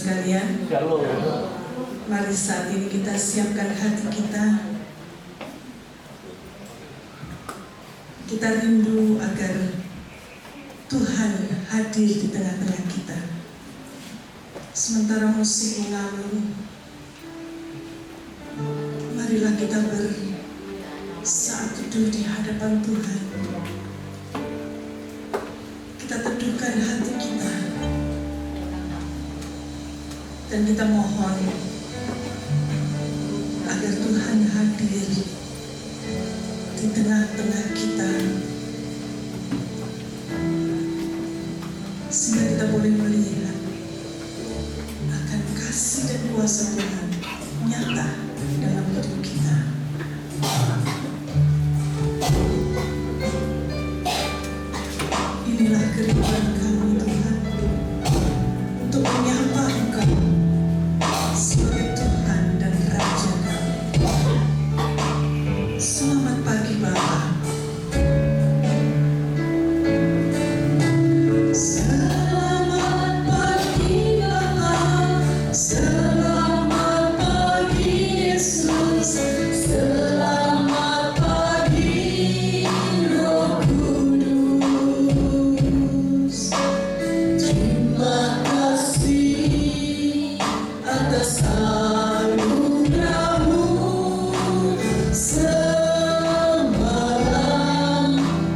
sekalian, mari saat ini kita siapkan hati kita. Kita rindu agar Tuhan hadir di tengah-tengah kita. Sementara musik mengalun, marilah kita saat teduh di hadapan Tuhan. Kita teduhkan hati kita dan kita mohon agar Tuhan hadir di tengah-tengah kita, sehingga kita boleh melihat akan kasih dan kuasa Tuhan nyata dalam hidup kita. Inilah kerinduan kami Tuhan, untuk menyapa Engkau sebagai Tuhan dan Raja kami. Selamat pagi Bapa. Selamat pagi Bapa. Selamat pagi Yesus. Selamat pagi Roh Kudus. Terima kasih atas anugerah-Mu. Semalam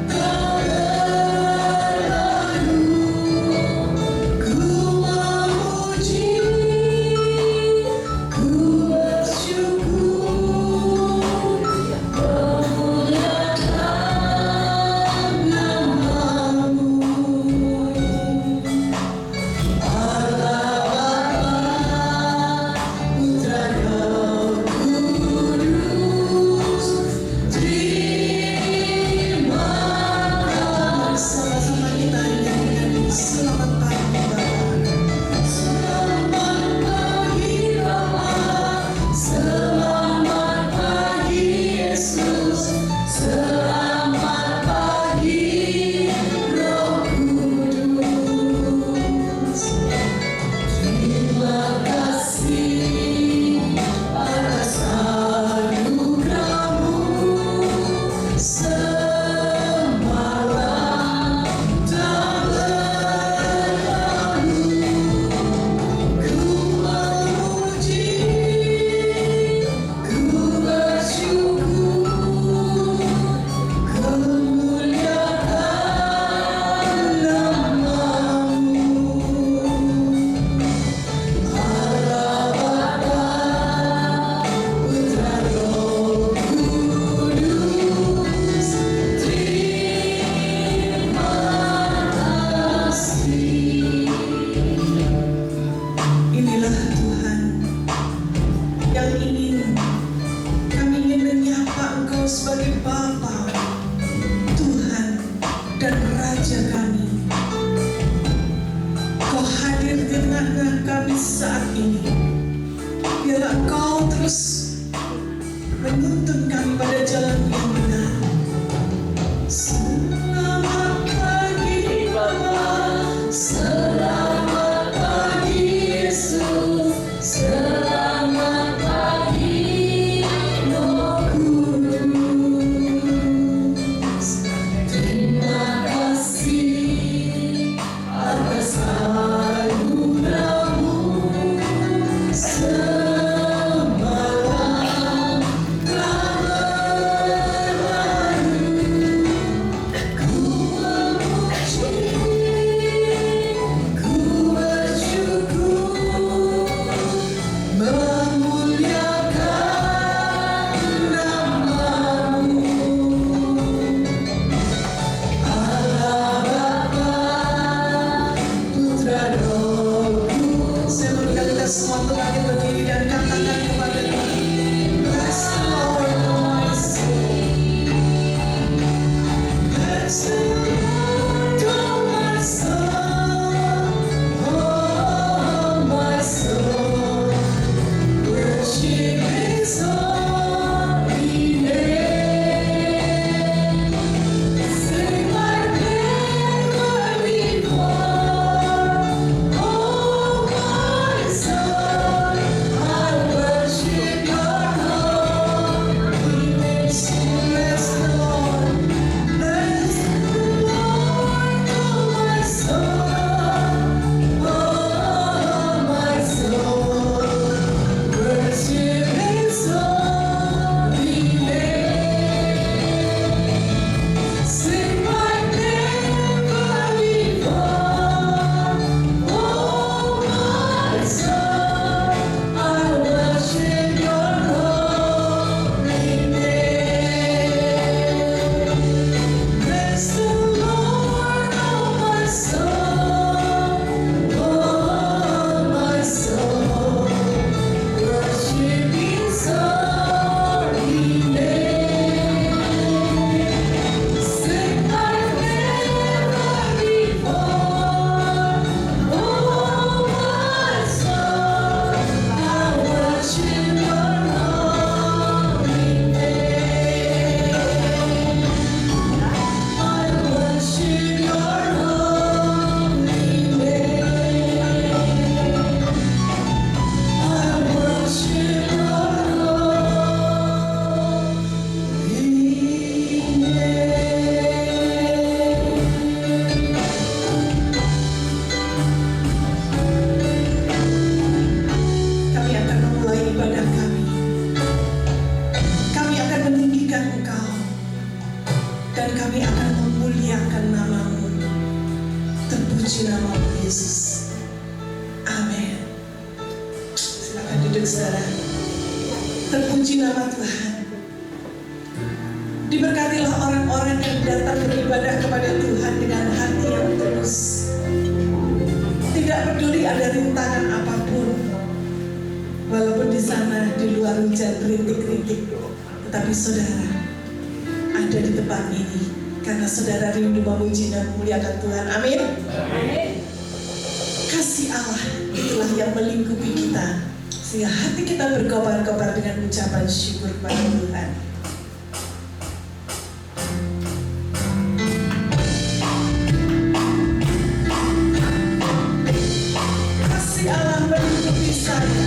Kau berlalu, ku memuji, ku bersyukur, memuliakan nama-Mu. Allah Bapa, Putra Roh Kudus, terima kasih. Sama-sama kita nyanyikan selamat pagi Bapa. Selamat pagi Bapa. Selamat pagi Yesus. Selamat pagi Roh Kudus. Terima kasih atas anugerah-Mu. Semalam tak berlalu, ku memuji, ku bersyukur, kemuliakan nama-Mu. Allah Bapa, Putra Roh Kudus, terima kasih. Inilah Tuhan yang kami ingin menyapa Engkau sebagai Bapa, Tuhan dan Raja kami. Kau hadir di tengah-tengah kami saat ini. Biarlah Engkau terus menuntun kami pada jalan yang benar. Selamat pagi Bapa. Selamat pagi Yesus. Selamat pagi Roh Kudus. Terima kasih atas anugerah-Mu. Semalam tak berlalu, Terpuji nama Yesus. Amin. Silakan duduk saudara. Terpuji nama Tuhan. Diberkatilah orang-orang yang datang beribadah kepada Tuhan dengan hati yang tulus. Tidak peduli ada rintangan apapun, walaupun di sana di luar hujan rintik-rintik, tetapi saudara ada di tempat ini karena saudara rindu memuji dan memuliakan Tuhan. Amin. Amin. Kasih Allah itulah yang melingkupi kita, sehingga hati kita berkobar-kobar dengan ucapan syukur kepada Tuhan. Kasih Allah melingkupi saya.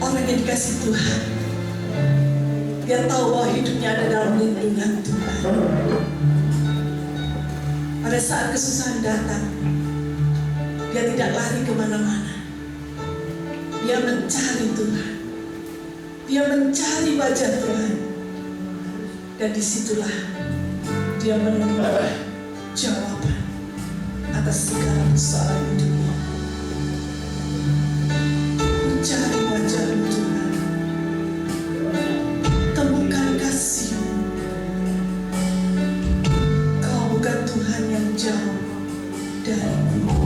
Orang yang dikasih Tuhan, dia tahu bahwa hidupnya ada dalam lindungan Tuhan. Pada saat kesusahan datang, dia tidak lari kemana-mana. Dia mencari Tuhan, dia mencari wajah Tuhan, dan disitulah dia menemukan jawaban atas segala persoalan hidupnya. Cari wajah-Mu Tuhan, temukan kasih-Mu. Kau bukan Tuhan yang jauh dariku.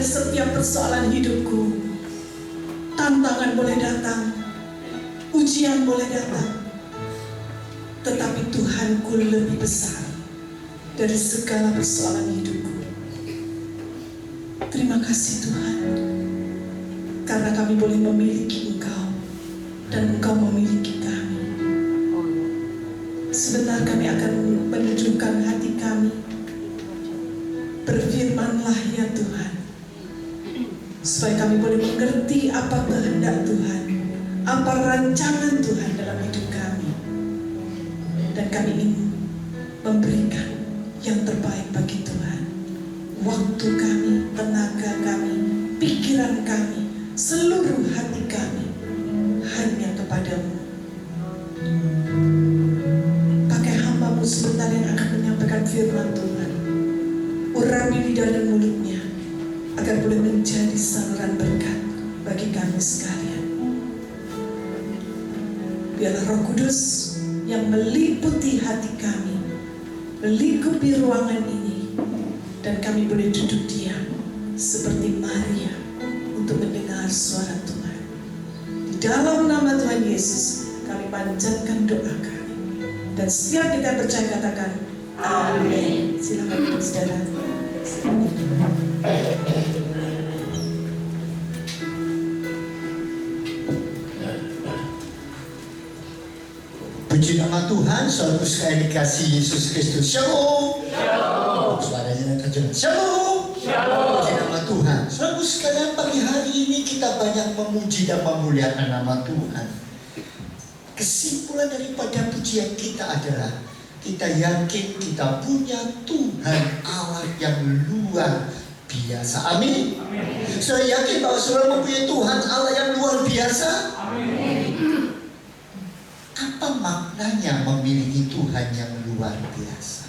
setiap persoalan hidupku. Tantangan boleh datang, ujian boleh datang, tetapi Tuhanku lebih besar dari segala persoalan hidupku. Terima kasih Tuhan, karena kami boleh memiliki Engkau dan Engkau memiliki kami. Sebentar kami akan menunjukkan hati kami. Berfirmanlah ya Tuhan, supaya kami boleh mengerti apa kehendak Tuhan, apa rancangan Tuhan dalam hidup kami. Dan kami ingin memberikan yang terbaik bagi Tuhan. Waktu kami, tenaga kami, pikiran kami, seluruh hati kami hanya kepadamu. Pakai hamba-Mu sebentar yang akan menyampaikan firman Tuhan. Urapi lidah dan mulutnya, agar boleh menjadi saluran berkat bagi kami sekalian. Biarlah Roh Kudus yang meliputi hati kami, melingkupi ruangan ini, dan kami boleh duduk diam seperti Maria untuk mendengar suara Tuhan. Di dalam nama Tuhan Yesus kami panjatkan doa kami, dan setiap kita percaya katakan amin. Silakan duduk saudara. Puji nama Tuhan, saudara sekalian dikasihi Yesus Kristus. Shalom. Shalom. Suaranya terjemah. Shalom. Shalom. Puji nama Tuhan. Saudara sekalian, pagi hari ini kita banyak memuji dan memuliakan nama Tuhan. Kesimpulan daripada pujian kita adalah kita yakin kita punya Tuhan Allah yang luar biasa. Amin. Saya yakin bahwa saudara mempunyai Tuhan Allah yang luar biasa. Amin. Apa maknanya memiliki Tuhan yang luar biasa?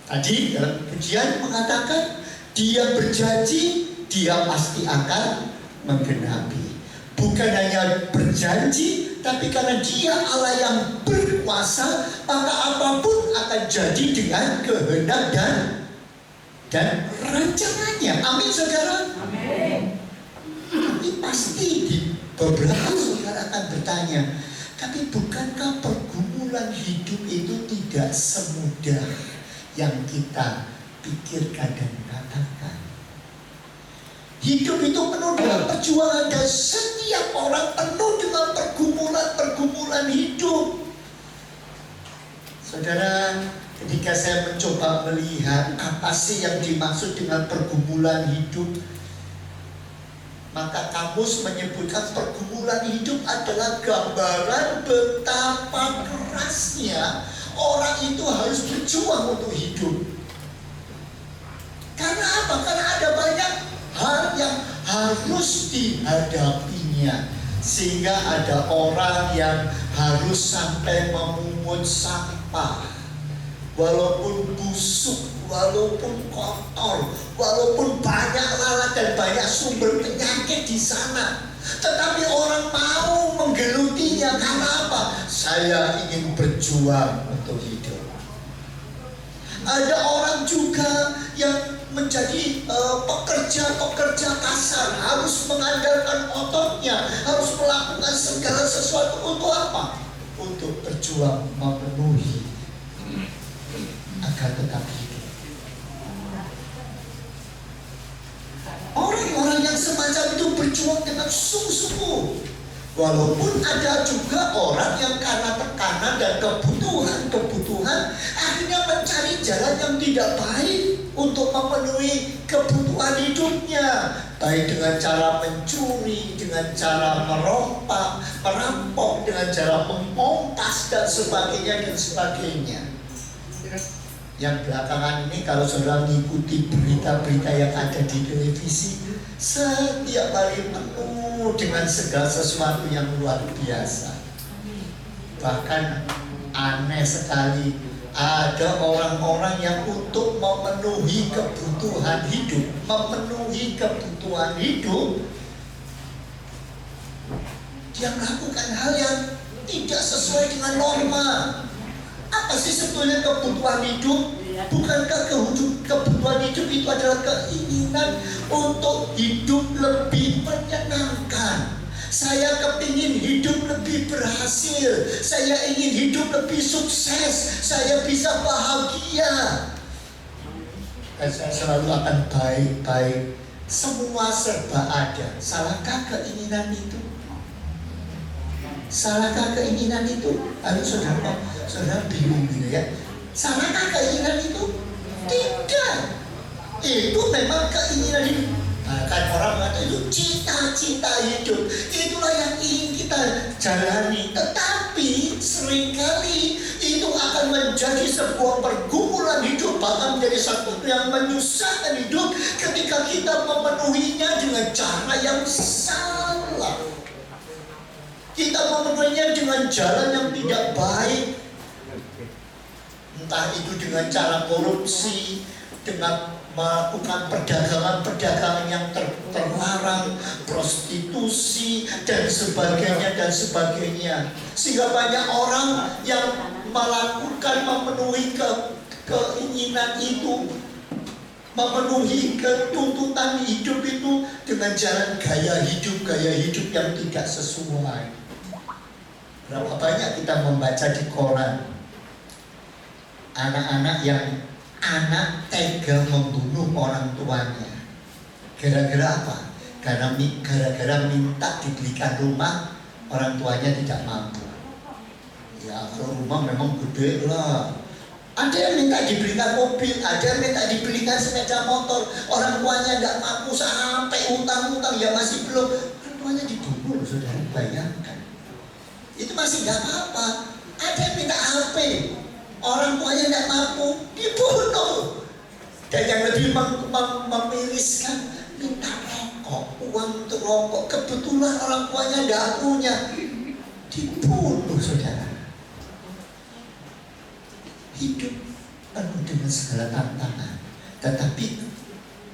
Tadi dalam pujian mengatakan Dia berjanji, Dia pasti akan menggenapi. Bukan hanya berjanji, tapi karena Dia Allah yang berkuasa, maka apapun akan jadi dengan kehendak dan rancangannya. Amin saudara. Amin. Tapi pasti di beberapa saudara akan bertanya, tapi bukankah pergumulan hidup itu tidak semudah yang kita pikirkan dan katakan? Hidup itu penuh dengan perjuangan dan setiap orang penuh dengan pergumulan hidup. Saudara, ketika saya mencoba melihat apa sih yang dimaksud dengan pergumulan hidup, maka kamus menyebutkan pergumulan hidup adalah gambaran betapa kerasnya orang itu harus berjuang untuk hidup. Karena apa? Karena ada banyak hal yang harus dihadapinya. Sehingga ada orang yang harus sampai memungut sampah, walaupun busuk, walaupun kotor, walaupun banyak lalat dan banyak sumber penyakit di sana, tetapi orang mau menggelutinya. Karena apa? Saya ingin berjuang untuk hidup. Ada orang juga yang menjadi pekerja kasar, harus mengandalkan ototnya, harus melakukan segala sesuatu untuk apa? Untuk berjuang memenuhi agar tetap hidup. Orang-orang yang semacam itu berjuang dengan sungguh-sungguh. Walaupun ada juga orang yang karena tekanan dan kebutuhan akhirnya mencari jalan yang tidak baik untuk memenuhi kebutuhan hidupnya, baik dengan cara mencuri, dengan cara merampok, dengan cara memompas dan sebagainya. Yang belakangan ini kalau saudara mengikuti berita-berita yang ada di televisi, setiap hari penuh dengan segala sesuatu yang luar biasa. Bahkan aneh sekali, ada orang-orang yang untuk memenuhi kebutuhan hidup, dia melakukan hal yang tidak sesuai dengan norma. Apa sih sebetulnya kebutuhan hidup? Bukankah kebutuhan hidup itu adalah keinginan untuk hidup lebih menyenangkan? Saya kepingin hidup lebih berhasil. Saya ingin hidup lebih sukses. Saya bisa bahagia. Dan saya selalu akan baik-baik. Semua serba ada. Salahkah keinginan itu? Salahkah keinginan itu? Lalu saudara bingung gitu ya. Salahkah keinginan itu? Tidak. Itu memang keinginan hidup. Bahkan orang mengatakan itu cita-cita hidup. Itulah yang ingin kita jalani. Tetapi seringkali itu akan menjadi sebuah pergumulan hidup, bahkan menjadi satu yang menyusahkan hidup ketika kita memenuhinya dengan cara yang salah. Kita memenuhinya dengan jalan yang tidak baik. Entah itu dengan cara korupsi, dengan melakukan perdagangan yang terlarang, prostitusi dan sebagainya. Sehingga banyak orang yang melakukan memenuhi keinginan itu, memenuhi tuntutan hidup itu dengan jalan gaya hidup yang tidak sesuai. Berapa banyak kita membaca di koran anak-anak yang anak tega membunuh orang tuanya. Gara-gara apa? Gara-gara minta dibelikan rumah, orang tuanya tidak mampu. Ya kalau rumah memang gede lah. Ada yang minta dibelikan mobil, ada yang minta dibelikan sepeda motor. Orang tuanya tidak mampu sampai utang-utang, ya masih belum. Orang tuanya dibunuh, saudara, bayangkan. Itu masih nggak apa-apa. Ada yang minta HP, orang tuanya tidak mampu, dibunuh. Dan yang lebih memiriskan, minta rokok, uang untuk rokok. Kebetulan orang tuanya tidak punya, dibunuh, saudara. Hidup penuh dengan segala tantangan, tetapi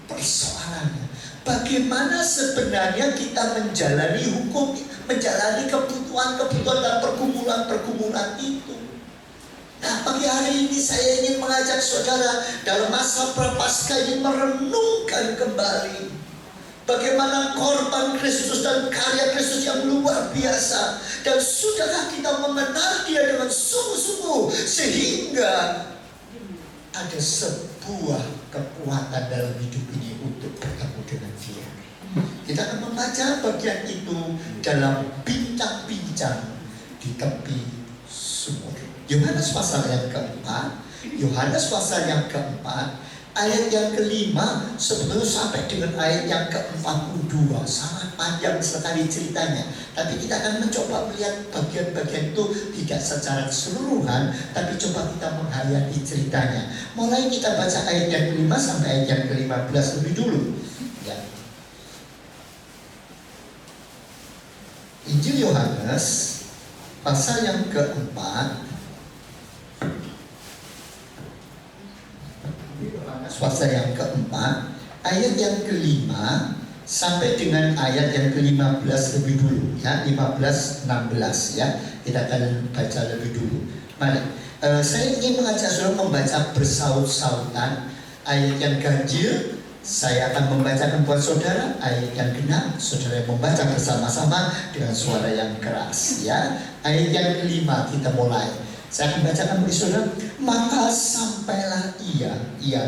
persoalannya bagaimana sebenarnya kita menjalani hukum, menjalani kebutuhan dan pergumulan itu. Nah, pagi hari ini saya ingin mengajak saudara dalam masa prapaskah ini merenungkan kembali bagaimana korban Kristus dan karya Kristus yang luar biasa. Dan sudahkah kita mengenal Dia dengan sungguh-sungguh sehingga ada sebuah kekuatan dalam hidup ini untuk bertemu dengan Dia. Kita akan membaca bagian itu dalam bincang-bincang di tepi sumur. Yohanes pasal yang keempat, ayat yang kelima sebetulnya sampai dengan ayat yang ke-42. Sangat panjang sekali ceritanya. Tapi kita akan mencoba melihat bagian-bagian itu tidak secara keseluruhan, tapi coba kita menghayati ceritanya. Mulai kita baca ayat yang kelima sampai ayat yang ke-15 lebih dulu ya. Injil Yohanes pasal yang keempat, pasal yang keempat, ayat yang kelima sampai dengan ayat yang ke-15 lebih dulu ya, 15-16 ya. Kita akan baca lebih dulu. Mari, saya ingin mengajak saudara membaca bersaut-sautan. Ayat yang ganjil saya akan membacakan buat saudara, ayat yang genap saudara membaca bersama-sama dengan suara yang keras ya. Ayat yang kelima kita mulai. Saya akan bacakan bagi saudara. Maka sampailah ia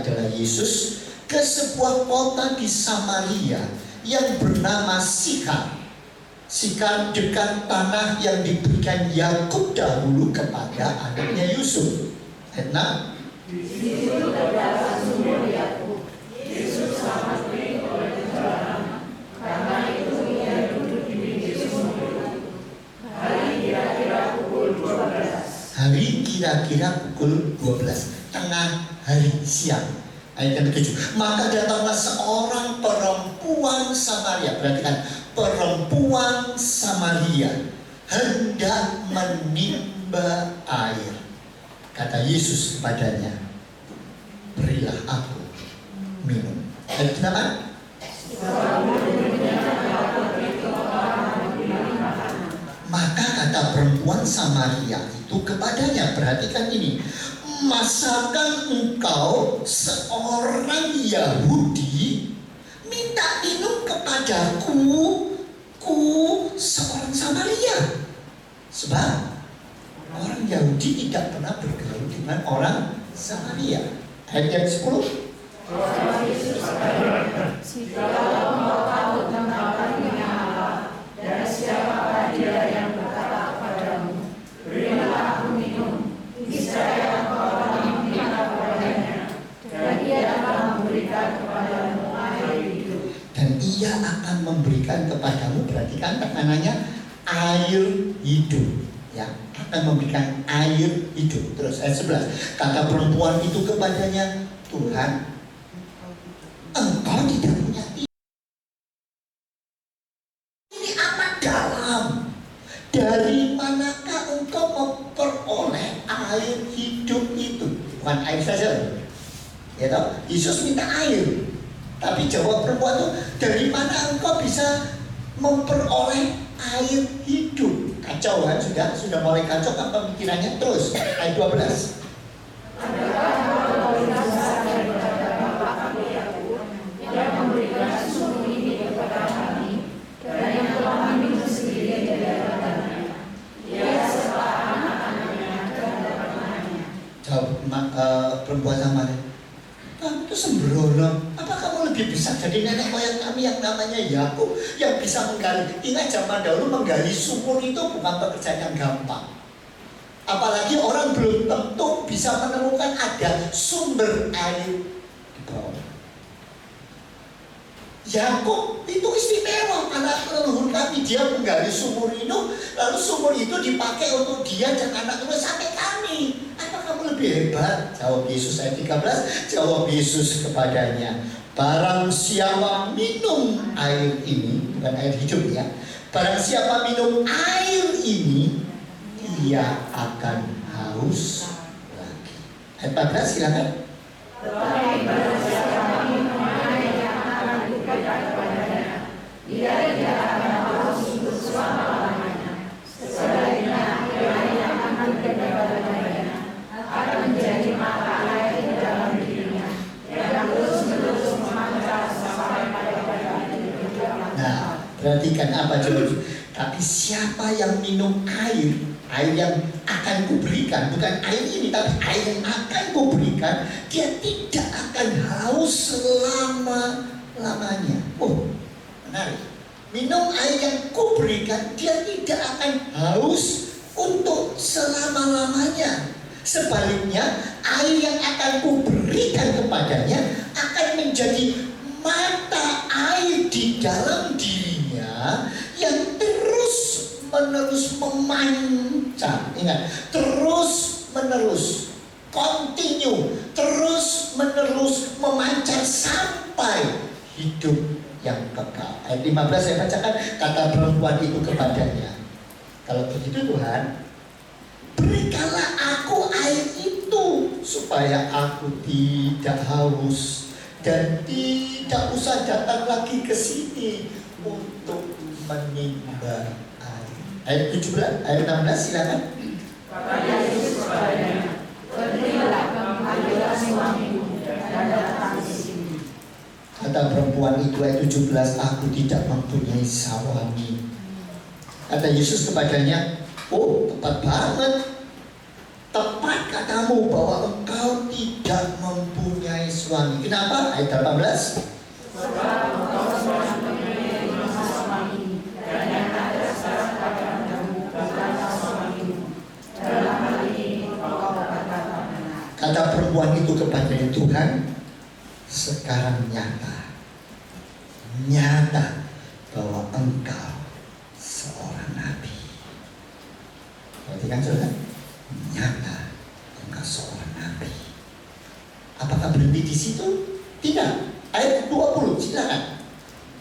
adalah Yesus, ke sebuah kota di Samaria yang bernama Sikhar. Sikhar dekat tanah yang diberikan Yakub dahulu kepada anaknya Yusuf. Ayat 6. Di situ terdapat sumur Yakub. Yesus sangat sering oleh perjalanan, karena itu ia duduk di pinggir sumur itu. Hari kira-kira pukul 12, tengah hari siang. Ayat yang ke-7. Maka datanglah seorang perempuan Samaria. Perhatikan, perempuan Samaria hendak menimba air. Kata Yesus kepadanya, berilah aku minum. Ayat ke-8. Maka kata perempuan Samaria itu kepadanya, perhatikan ini, masakan engkau seorang Yahudi minta minum kepadaku, seorang Samaria? Sebab orang Yahudi tidak pernah bergaul dengan orang Samaria. Ayat yang 10. Jikalau engkau tahu tentang karunia Allah, dan siapakah dia yang berkata kepadamu, berilah aku minum, niscaya engkau akan meminta kepadanya, dan ia akan memberikan kepadamu air hidup. Dan ia akan memberikan kepadamu, berarti kan tekanannya air hidup, ya, akan memberikan air hidup. Terus ayat 11, kata perempuan itu kepadanya, Tuhan, engkau tidak punya ini amat dalam. Dari manakah engkau memperoleh air hidup itu? Bukan air saja, ya toh? Yesus minta air, tapi jawab perempuan itu, dari mana engkau bisa memperoleh air hidup? Kacau kan, sudah mulai kacau kan pemikirannya. Terus ayat 12. Yang memberikan susu ini kepada kami, dan yang telah minum sendiri dari hadapannya. Ia serta anak-anaknya dan teman-temannya. Jawab perempuan Samaria, kamu itu sembrono. Apa kamu lebih bisa dari nenek moyang kami yang namanya Yakub, yang bisa menggali? Ingat zaman dahulu menggali sumur itu bukan pekerjaan yang gampang. Apalagi orang belum tentu bisa menemukan ada sumber air di bawah. Yakub itu istimewa karena leluhur kami, dia menggali sumur itu, lalu sumur itu dipakai untuk dia dan anak terus sampai kami. Apa kamu lebih hebat? Jawab Yesus ayat 13. Jawab Yesus kepadanya, barang siapa minum air ini, bukan air hidup ya, barang siapa minum air ini, ia akan haus lagi. Ayat 14 silakan. Tetapi barang siapa minum air yang akan diberikan kepadanya, ia tidak akan haus untuk selama-lamanya. Sebaliknya, air yang akan diberikan kepadanya akan menjadi mata air di dalam dirinya, yang terus-menerus memancar sampai pada hidup yang Nah, perhatikan apa jawab. Tapi siapa yang minum air yang akan kuberikan, bukan air ini, tapi air yang akan kuberikan, dia tidak akan haus selama-lamanya. Oh, menarik. Minum air yang kuberikan, dia tidak akan haus untuk selama-lamanya. Sebaliknya, air yang akan kuberikan kepadanya akan menjadi mata air di dalam dirinya yang terus-menerus memancar. Ingat, terus-menerus, continue, terus-menerus memancar sampai hidup yang kekal. Ayat 15 saya bacakan, kata perempuan itu kepadanya, kalau begitu Tuhan, berikanlah aku air itu supaya aku tidak haus dan tidak usah datang lagi ke sini untuk menimba air. Ayat 17, ayat 16 silakan. Kata Yesus kepadanya, pergilah, ambillah suamimu dan datang ke sini. Kata perempuan itu ayat 17, aku tidak mempunyai suami. Kata Yesus kepadanya, oh tepat banget. Tepat katamu bahwa engkau tidak mempunyai suami. Kenapa? Ayat 18. Sebab engkau sudah mempunyai 5 suami, dan yang ada sekarang padamu bukanlah suamimu. Dalam hal ini engkau berkata benar. Kata perempuan itu kepadanya, Tuhan, sekarang nyata bahwa engkau seorang nabi. Berarti kan saudara, nyata engkau seorang nabi. Apakah berhenti di situ? Tidak. Ayat 20, silakan.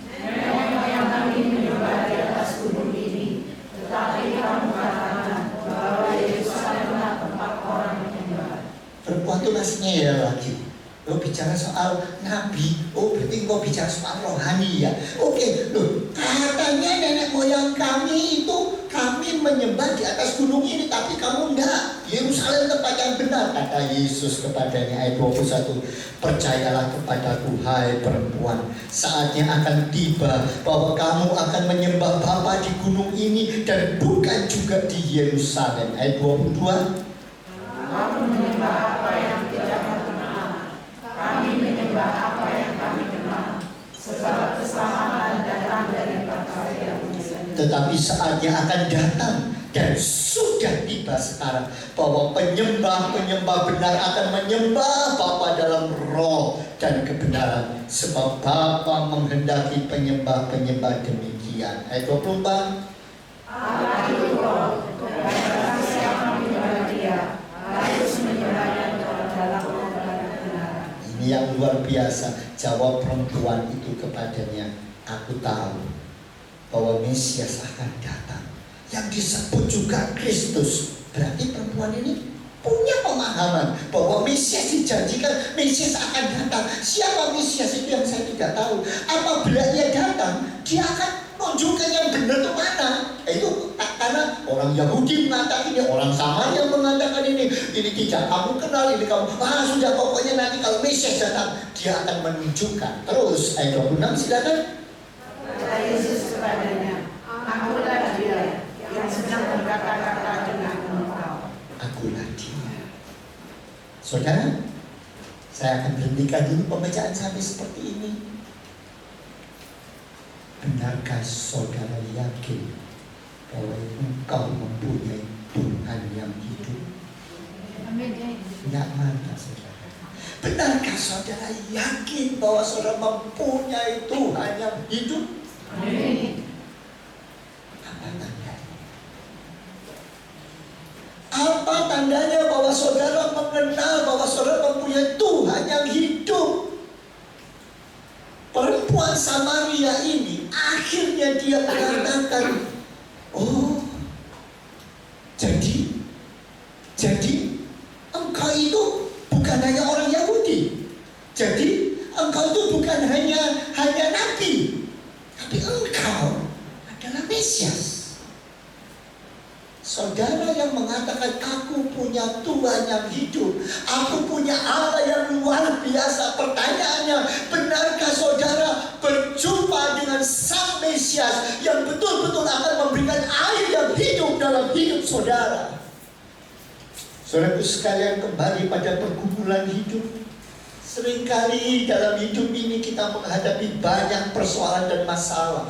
Nenek moyang kami menyembah di atas gunung ini, tetapi kamu katakan bahwa Yerusalem adalah tempat orang menyembah. Perempuan itu masih ngeyel lagi. Lo bicara soal nabi, oh berarti kau bicara soal rohani ya. Oke, loh katanya nenek moyang kami itu kami menyembah di atas gunung ini, tapi kamu enggak. Yerusalem tempat yang benar, kata Yesus kepadanya, ayat 21. Percayalah kepadaku, hai perempuan, saatnya akan tiba bahwa kamu akan menyembah Bapa di gunung ini dan bukan juga di Yerusalem. Ayat 22. Kamu menyembah apa yang tidak kamu kenal, kami menyembah apa yang kami kenal, sebab keselamatan datang dari Bapa yang menyembah. Tetapi saatnya akan datang dan sudah tiba sekarang bahwa penyembah-penyembah benar akan menyembah Bapa dalam roh dan kebenaran, sebab Bapa menghendaki penyembah-penyembah demikian. Ayat 24. Allah itu roh, dan siapa menyembah Dia harus menyembahnya dalam roh dan kebenaran. Ini yang luar biasa. Jawab perempuan itu kepadanya, aku tahu bahwa Mesias akan datang, yang disebut juga Kristus. Berarti perempuan ini punya pemahaman bahwa Mesias dijanjikan, Mesias akan datang. Siapa Mesias itu yang saya tidak tahu. Apabila ia datang, dia akan menunjukkan yang benar itu mana. Itu karena orang Yahudi mengatakan ini, orang Samaria mengatakan ini tidak kamu kenal, ini kamu sudah, pokoknya nanti kalau Mesias datang dia akan menunjukkan. Terus ayat 26 silakan. Kata Yesus kepadanya, akulah Dia yang sedang berkata-kata dengan engkau. Akulah Dia. Saudara, saya akan berhentikan dulu pembacaan sampai seperti ini. Benarkah saudara yakin bahwa engkau mempunyai Tuhan yang hidup? Tidak mantap saudara. Benarkah saudara yakin bahwa saudara mempunyai Tuhan yang hidup? Amin. Apa tandanya? Apa tandanya bahwa saudara mengenal bahwa saudara mempunyai Tuhan yang hidup? Perempuan Samaria ini akhirnya dia mengatakan, oh, jadi engkau itu bukan hanya orang Yahudi, jadi engkau itu bukan hanya nabi, tapi engkau adalah Mesias. Saudara yang mengatakan aku punya Tuhan yang hidup, aku punya Allah yang luar biasa. Pertanyaannya, benarkah saudara berjumpa dengan Sang Mesias yang betul-betul akan memberikan air yang hidup dalam hidup saudara? Saudaraku sekalian, kembali pada pergumulan hidup. Seringkali dalam hidup ini kita menghadapi banyak persoalan dan masalah.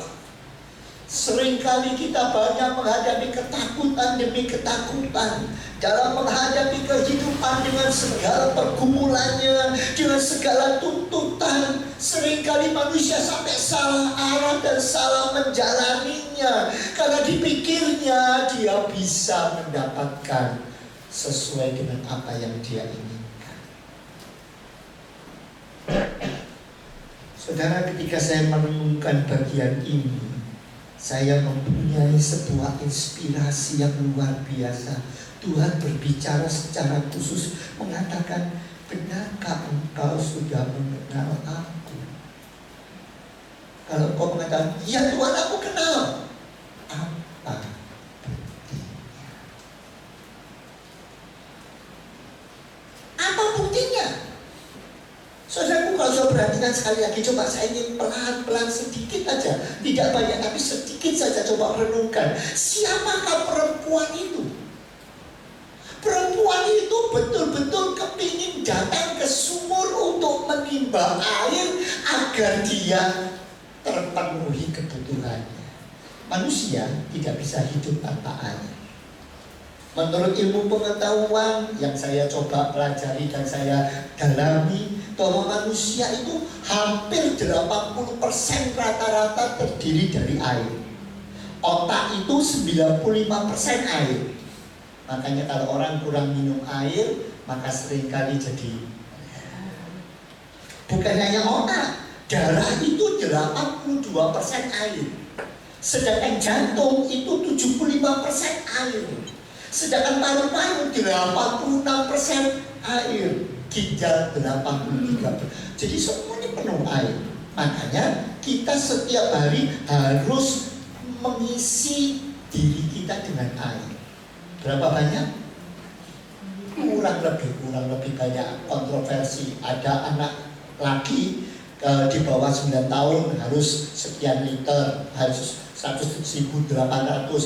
Seringkali kita banyak menghadapi ketakutan demi ketakutan dalam menghadapi kehidupan dengan segala pergumulannya, dengan segala tuntutan. Seringkali manusia sampai salah arah dan salah menjalaninya karena dipikirnya dia bisa mendapatkan sesuai dengan apa yang dia inginkan. Saudara, ketika saya merenungkan bagian ini, saya mempunyai sebuah inspirasi yang luar biasa. Tuhan berbicara secara khusus mengatakan, benarkah engkau sudah mengenal aku? Kalau engkau mengatakan, ya Tuhan aku kenal, apa buktinya? Apa buktinya? Saudaraku, kalau saya perhatikan sekali lagi, coba saya ingin pelan-pelan sedikit aja, tidak banyak tapi sedikit saja coba renungkan. Siapakah perempuan itu? Perempuan itu betul-betul kepingin datang ke sumur untuk menimba air agar dia terpenuhi kebutuhannya. Manusia tidak bisa hidup tanpa air. Menurut ilmu pengetahuan yang saya coba pelajari dan saya dalami, bahwa manusia itu hampir 80% rata-rata terdiri dari air. Otak itu 95% air. Makanya kalau orang kurang minum air, maka seringkali jadi, bukan hanya otak, darah itu 82% air. Sedangkan jantung itu 75% air. Sedangkan paru-paru 86% air, ginjal 83%. Jadi semuanya penuh air. Makanya kita setiap hari harus mengisi diri kita dengan air. Berapa banyak? kurang lebih banyak kontroversi. Ada anak laki di bawah 9 tahun harus sekian liter, harus 100.800,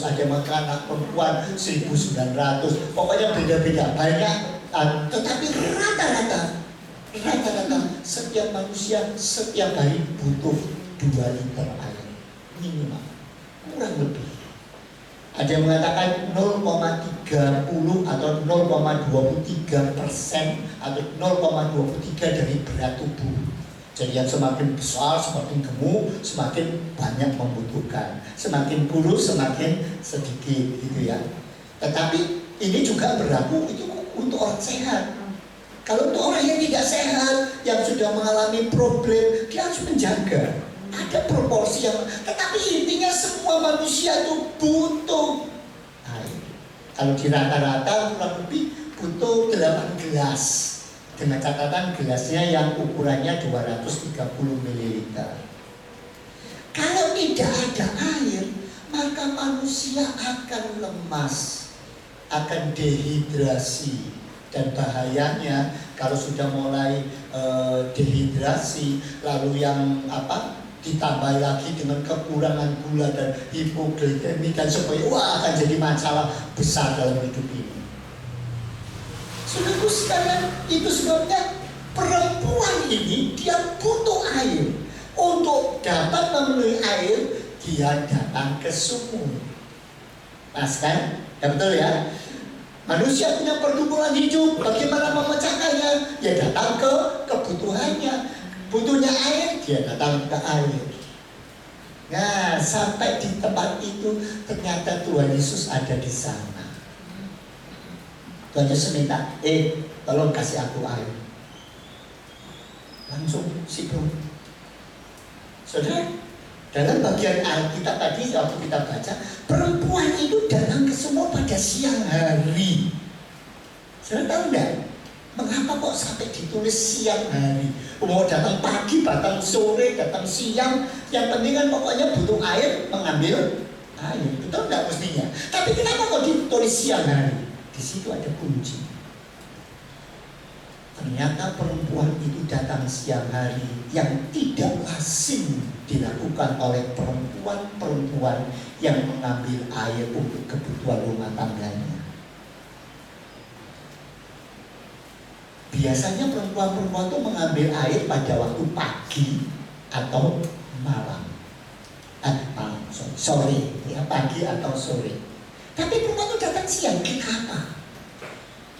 ada yang anak perempuan 1.900, pokoknya beda-beda banyak. Tetapi rata-rata setiap manusia setiap hari butuh 2 liter air minimal, kurang lebih. Ada yang mengatakan 0,30 atau 0,23% atau 0,23 dari berat tubuh. Jadi yang semakin besar, semakin gemuk, semakin banyak membutuhkan. Semakin kurus, semakin sedikit, gitu ya. Tetapi ini juga berlaku itu untuk orang sehat. Kalau untuk orang yang tidak sehat, yang sudah mengalami problem, dia harus menjaga. Ada proporsi yang, tetapi intinya semua manusia itu butuh air. Kalau di rata-rata kurang lebih butuh 8 gelas. Dengan catatan gelasnya yang ukurannya 230 ml. Kalau tidak ada air, maka manusia akan lemas, akan dehidrasi. Dan bahayanya kalau sudah mulai dehidrasi, lalu yang ditambah lagi dengan kekurangan gula dan hipoglikemi dan sebagainya, akan jadi masalah besar dalam hidup ini. Saudaraku sekalian, itu sebabnya perempuan ini dia butuh air. Untuk dapat memenuhi air, dia datang ke sumur. Pas kan? Ya betul ya? Manusia punya pertumbuhan hidup, bagaimana memecahkannya? Ya datang ke kebutuhannya. Butuhnya air, dia datang ke air. Nah, sampai di tempat itu ternyata Tuhan Yesus ada di sana. Tuhan Yesus minta, tolong kasih aku air. Langsung si bro. Saudara, dalam bagian Alkitab tadi waktu kita baca, perempuan itu datang ke sumur pada siang hari. Saudara tahu enggak? Mengapa kok sampai ditulis siang hari? Mau datang pagi, datang sore, datang siang, yang penting kan pokoknya butuh air, mengambil air. Betul enggak mestinya? Tapi kenapa kok ditulis siang hari? Di situ ada kunci. Ternyata perempuan itu datang siang hari yang tidak lazim dilakukan oleh perempuan-perempuan yang mengambil air untuk kebutuhan rumah tangganya. Biasanya perempuan-perempuan itu mengambil air pada waktu pagi atau malam. Sore, ya, pagi atau sore. Tapi perempuan itu datang siang, kenapa?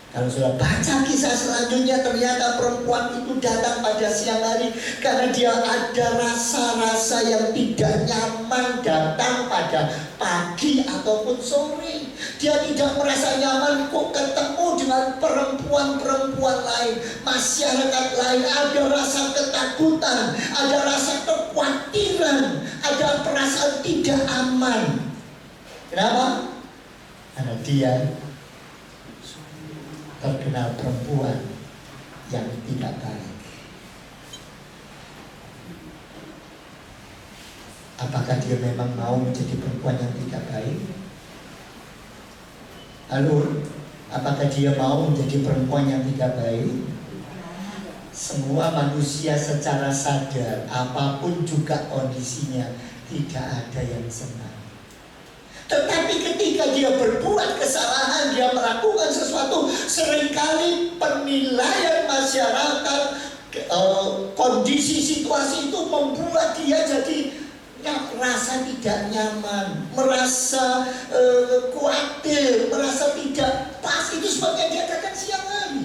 Kalau sudah baca kisah selanjutnya, ternyata perempuan itu datang pada siang hari karena dia ada rasa-rasa yang tidak nyaman datang pada pagi ataupun sore. Dia tidak merasa nyaman kok ketemu dengan perempuan-perempuan lain, masyarakat lain. Ada rasa ketakutan, ada rasa kekhawatiran, ada perasaan tidak aman. Kenapa? Karena dia terkenal perempuan yang tidak baik. Apakah dia memang mau menjadi perempuan yang tidak baik? Lalu, apakah dia mau menjadi perempuan yang tidak baik? Semua manusia secara sadar, apapun juga kondisinya, tidak ada yang senang. Tetapi ketika dia berbuat kesalahan, dia melakukan sesuatu, seringkali penilaian masyarakat, kondisi situasi itu membuat dia jadi merasa tidak nyaman, merasa khawatir, merasa tidak pas. Itu sebabnya dia datang siang hari.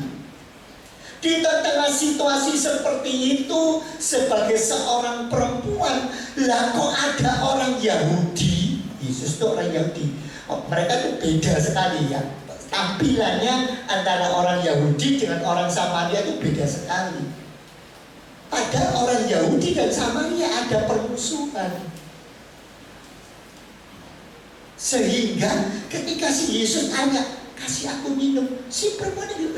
Di tengah situasi seperti itu, sebagai seorang perempuan, lah kok ada orang Yahudi. Yesus itu orang Yahudi. Mereka itu beda sekali ya. Tampilannya antara orang Yahudi dengan orang Samaria itu beda sekali. Padahal orang Yahudi dan Samaria ada permusuhan. Sehingga ketika si Yesus tanya, kasih aku minum, si perempuan itu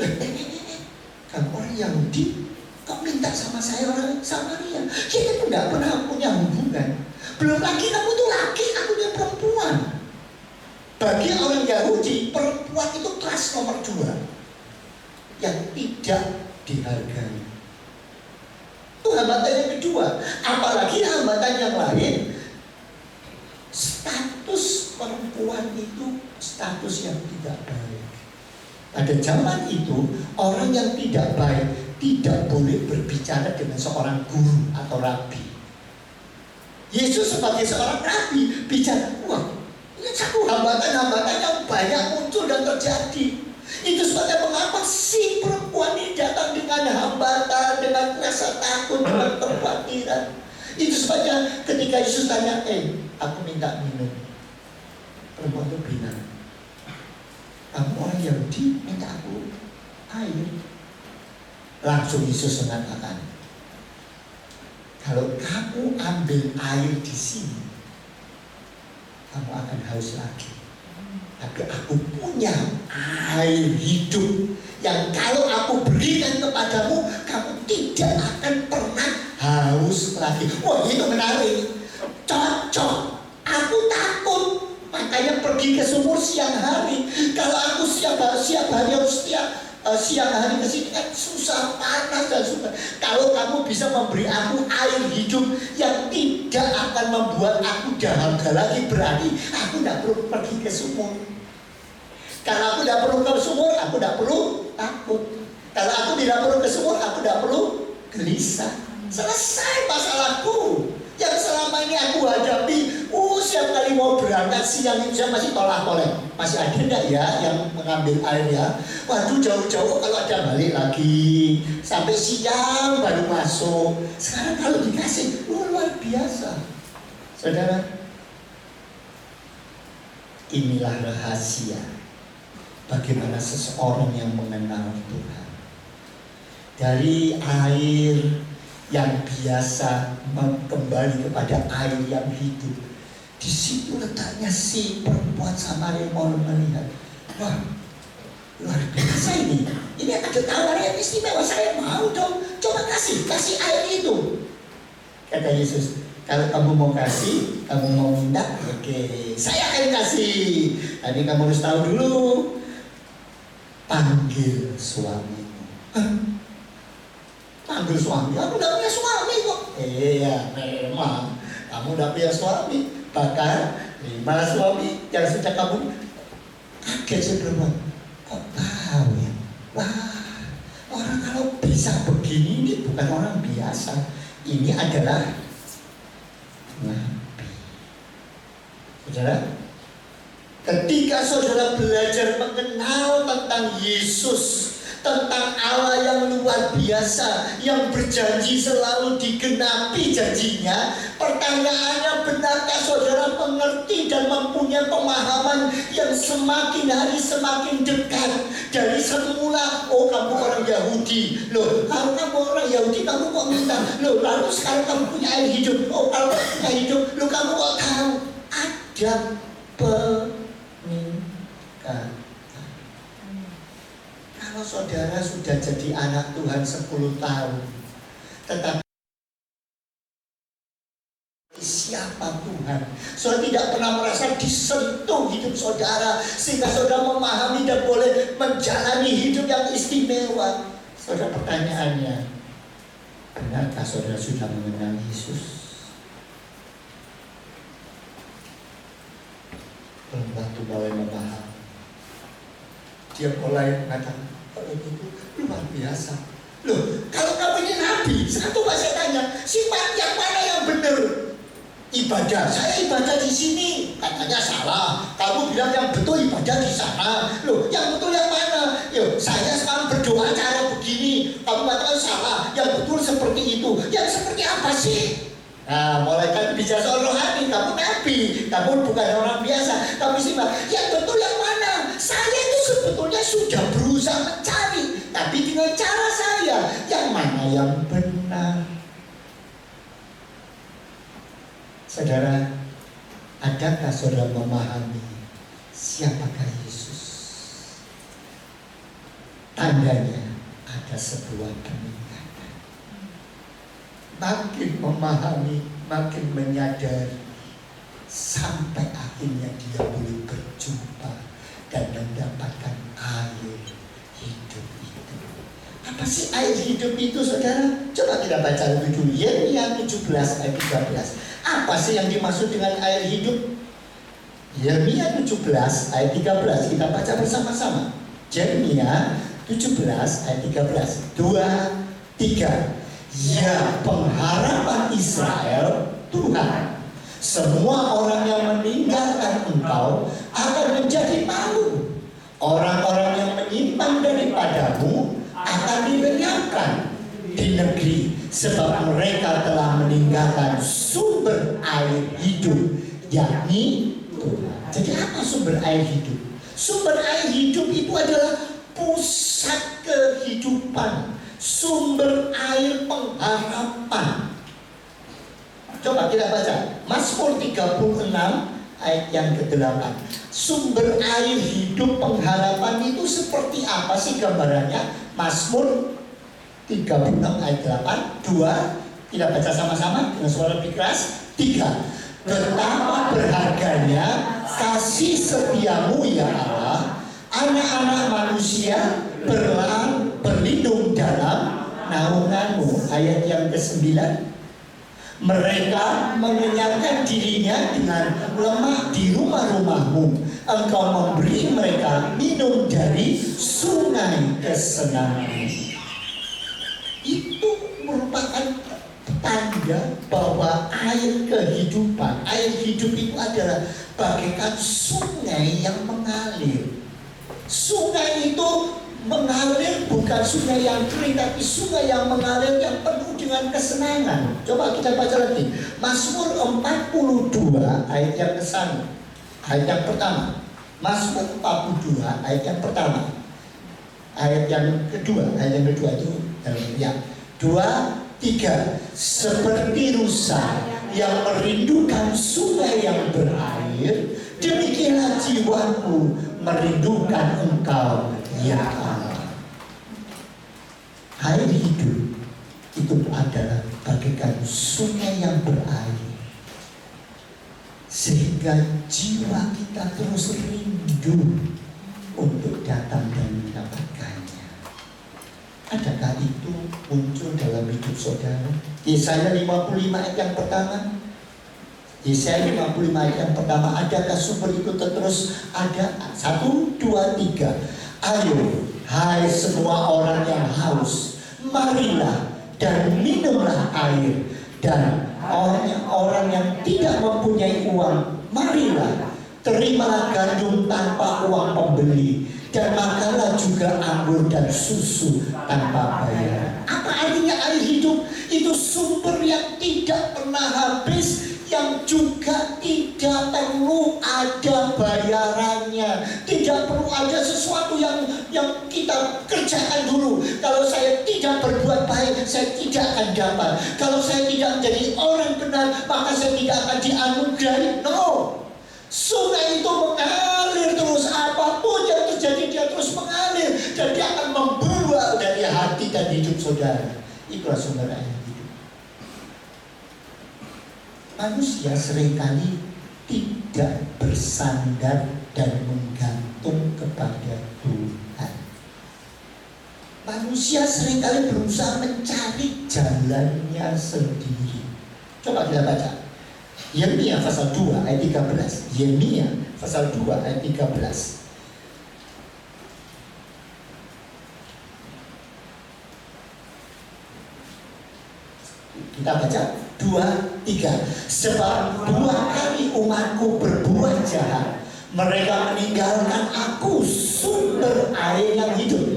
kamu orang Yahudi kok minta sama saya orang Samaria? Kita tuh gak pernah punya hubungan. Belum lagi kamu tuh laki, aku dia perempuan. Bagi orang Yahudi, perempuan itu kelas nomor 2. yang tidak dihargai. Itu hambatan yang kedua. Apalagi hambatan yang lain, status perempuan itu status yang tidak baik. Pada zaman itu, orang yang tidak baik tidak boleh berbicara dengan seorang guru atau rabi. Yesus sebagai seorang rabi bicara, wah, ini satu hambatan-hambatan yang banyak muncul dan terjadi. Itu sebabnya mengapa si perempuan ini datang dengan hambatan, dengan rasa takut, dengan kekhawatiran. Itu sebabnya ketika Yesus tanya, aku minta minum. Perempuan itu bilang, kamu orang Yahudi minta aku air. Langsung Yesus mengatakan, kalau kamu ambil air di sini, kamu akan haus lagi. Tapi aku punya air hidup yang kalau aku berikan kepadamu, kamu tidak akan pernah haus lagi. Wah, itu menarik. Cocok. Aku takut, makanya pergi ke sumur siang hari. Kalau aku siang hari harus siang hari ke sini kan susah, panas dan susah. Kalau kamu bisa memberi aku air hidup yang tidak akan membuat aku dahaga lagi, berarti aku tidak perlu pergi ke sumur. Kalau aku tidak perlu ke sumur, aku tidak perlu takut. Kalau aku tidak perlu ke sumur, aku tidak perlu gelisah. Selesai masalahku. Yang selama ini aku hadapi, setiap kali mau berangkat siang itu saya masih tolak-tolak. Masih ada enggak ya yang mengambil air ya? Waduh, jauh-jauh kalau ada balik lagi. Sampai siang baru masuk. Sekarang kalau dikasih, luar biasa. Saudara, inilah rahasia bagaimana seseorang yang mengenal Tuhan. Dari air yang biasa kembali kepada air yang hidup. Di situ letaknya si perempuan Samaria mau melihat, wah, luar biasa ini. Ini ada tawaran yang istimewa, saya mau dong. Coba kasih air itu. Kata Yesus, kalau kamu mau kasih, kamu mau minta, oke, saya akan kasih. Tapi kamu harus tahu dulu, panggil suamimu. Panggil suami, aku udah punya suami kok. Iya, memang kamu udah punya suami. Bahkan 5 suami yang sudah kamu kaget sebelumnya. Kok tahu ya? Wah, orang kalau bisa begini ini bukan orang biasa. Ini adalah nabi. Saudara, ketika saudara belajar mengenal tentang Yesus, tentang Allah yang luar biasa, yang berjanji selalu digenapi janjinya, pertanyaannya, benarkah saudara mengerti dan mempunyai pemahaman yang semakin hari semakin dekat? Dari semula, oh kamu orang Yahudi, loh kalau kamu orang Yahudi kamu kok minta, loh lalu sekarang kamu punya air hidup, oh kalau punya hidup, loh kamu kok tahu? Ada peningkatan. Kalau saudara sudah jadi anak Tuhan 10 tahun, tetapi siapa Tuhan, saudara tidak pernah merasa disentuh hidup saudara, sehingga saudara memahami dan boleh menjalani hidup yang istimewa. Saudara, pertanyaannya, benarkah saudara sudah mengenal Yesus? Waktu mulai memahami, dia mulai mengatakan, kalau itu luar biasa. Loh, kalau kamu ini nabi, sekarang coba saya tanya, sifat yang mana yang benar? Ibadah, saya ibadah di sini, katanya salah. Kamu bilang yang betul ibadah di sana. Loh, yang betul yang mana? Yo, saya sekarang berdoa cara begini, kamu katakan salah. Yang betul seperti itu. Yang seperti apa sih? Nah, mulai kan bicara soal rohani, kamu nabi, kamu bukan orang biasa. Kamu simak, yang betul yang mana? Saya itu sebetulnya sudah berusaha mencari, tapi dengan cara saya, yang mana yang benar? Saudara, adakah saudara memahami siapakah Yesus? Tandanya ada sebuah peningkatan. Makin memahami, makin menyadari, sampai akhirnya dia boleh berjumpa dan mendapatkan air hidup itu. Apa sih air hidup itu, saudara? Coba kita baca lebih dulu. Yeremia 17 ayat 13. Apa sih yang dimaksud dengan air hidup? Yeremia 17 ayat 13. Kita baca bersama-sama. Yeremia 17 ayat 13. 2, 3. Ya pengharapan Israel, Tuhan, semua orang yang meninggalkan Engkau akan menjadi malu. Orang-orang yang menyimpang daripadamu akan dilenyapkan di negeri, sebab mereka telah meninggalkan sumber air hidup, yakni Tuhan. Jadi apa sumber air hidup? Sumber air hidup itu adalah pusat kehidupan, sumber air pengharapan. Coba kita baca Mazmur 36 ayat yang ke-8. Sumber air hidup pengharapan itu seperti apa sih gambarannya? Mazmur 36 ayat 8. 2, kita baca sama-sama dengan suara lebih keras. 3. Betapa berharganya kasih setiamu ya Allah, anak-anak manusia berlindung dalam naunganmu. Ayat yang ke-9. Mereka mengenyangkan dirinya dengan lemak di rumah-rumahmu. Engkau memberi mereka minum dari sungai kesenangan. Itu merupakan tanda bahwa air kehidupan, air hidup itu adalah bagaikan sungai yang mengalir. Sungai itu mengalir bukan sungai yang kering, tapi sungai yang mengalir yang penuh dengan kesenangan. Coba kita baca lagi Mazmur 42 ayat yang ke-1. Ayat yang pertama. Mazmur 42 ayat yang pertama. Ayat yang kedua itu ya. 2, 3. Seperti rusa yang merindukan sungai yang berair, demikianlah jiwaku merindukan Engkau ya Allah. Air hidup itu adalah bagaikan sungai yang berair, sehingga jiwa kita terus rindu untuk datang dan mendapatkannya. Adakah itu muncul dalam hidup saudara? Yesaya 55 ayat yang pertama. Yesaya 55 ayat yang pertama. Adakah sumber itu terus ada? 1, 2, 3. Ayo, hai semua orang yang haus, marilah dan minumlah air. Dan orang yang tidak mempunyai uang, marilah, terimalah gandum tanpa uang pembeli, dan makanlah juga anggur dan susu tanpa bayar. Apa artinya air hidup? Itu sumber yang tidak pernah habis, yang juga tidak perlu ada bayarannya, tidak perlu ada sesuatu yang kita kerjakan dulu. Kalau saya tidak berbuat baik, saya tidak akan dapat. Kalau saya tidak menjadi orang benar, maka saya tidak akan dianugerahi. No, sungai itu mengalir terus. Apapun yang terjadi, dia terus mengalir, dan dia akan membuah dari hati dan hidup saudara. Itulah sumber air hidup. Manusia seringkali tidak bersandar dan menggantung kepada Tuhan. Manusia seringkali berusaha mencari jalannya sendiri. Coba kita baca Yeremia pasal 2 ayat 13. Yeremia pasal 2 ayat 13. Kita baca 2, 3. Sebab 2 kali umatku berbuat jahat, mereka meninggalkan aku sumber air yang hidup.